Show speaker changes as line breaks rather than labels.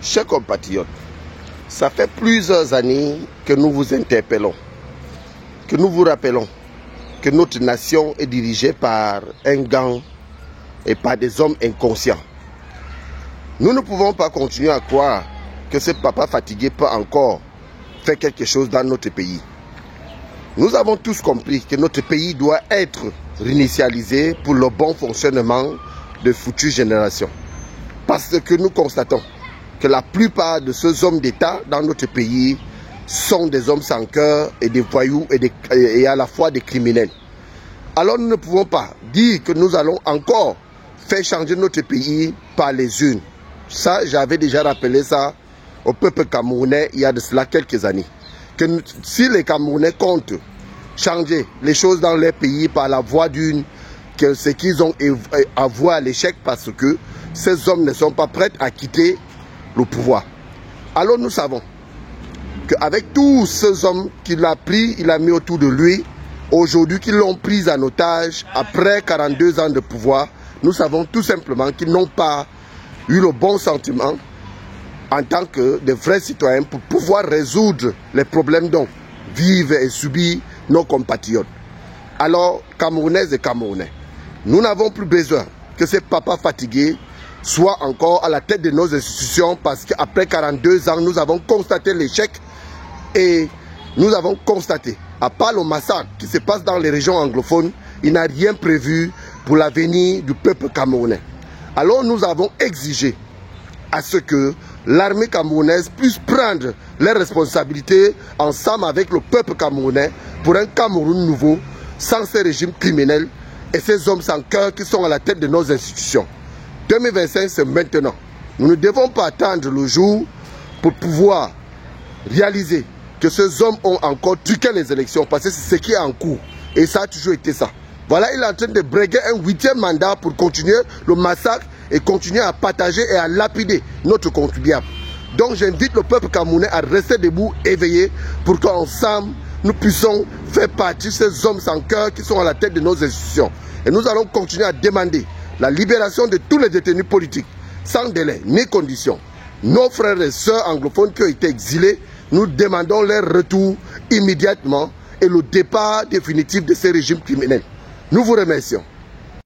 Chers compatriotes, ça fait plusieurs années que nous vous interpellons, que nous vous rappelons que notre nation est dirigée par un gang et par des hommes inconscients. Nous ne pouvons pas continuer à croire que ce papa fatigué peut encore faire quelque chose dans notre pays. Nous avons tous compris que notre pays doit être réinitialisé pour le bon fonctionnement de futures générations. Parce que nous constatons que la plupart de ces hommes d'État dans notre pays sont des hommes sans cœur et des voyous et à la fois des criminels. Alors nous ne pouvons pas dire que nous allons encore faire changer notre pays par les urnes. Ça, j'avais déjà rappelé ça au peuple camerounais il y a de cela quelques années. Que si les Camerounais comptent changer les choses dans leur pays par la voie d'une, que ce qu'ils ont avoué à l'échec parce que ces hommes ne sont pas prêts à quitter le pouvoir. Alors nous savons qu'avec tous ces hommes qu'il a pris, il a mis autour de lui, aujourd'hui qu'ils l'ont pris en otage, après 42 ans de pouvoir, nous savons tout simplement qu'ils n'ont pas eu le bon sentiment en tant que de vrais citoyens pour pouvoir résoudre les problèmes dont vivent et subissent nos compatriotes. Alors, Camerounaises et Camerounais, nous n'avons plus besoin que ces papas fatigués soient encore à la tête de nos institutions parce qu'après 42 ans, nous avons constaté l'échec et nous avons constaté, à part le massacre qui se passe dans les régions anglophones, il n'a rien prévu pour l'avenir du peuple camerounais. Alors nous avons exigé à ce que l'armée camerounaise puisse prendre les responsabilités ensemble avec le peuple camerounais pour un Cameroun nouveau, sans ces régimes criminels et ces hommes sans cœur qui sont à la tête de nos institutions. 2025, c'est maintenant. Nous ne devons pas attendre le jour pour pouvoir réaliser que ces hommes ont encore truqué les élections parce que c'est ce qui est en cours. Et ça a toujours été ça. Voilà, il est en train de briguer un 8e mandat pour continuer le massacre et continuer à partager et à lapider notre contribuable. Donc j'invite le peuple camerounais à rester debout, éveillé, pour qu'ensemble nous puissions faire partie de ces hommes sans cœur qui sont à la tête de nos institutions. Et nous allons continuer à demander la libération de tous les détenus politiques, sans délai ni condition. Nos frères et sœurs anglophones qui ont été exilés, nous demandons leur retour immédiatement et le départ définitif de ces régimes criminels. Nous vous remercions.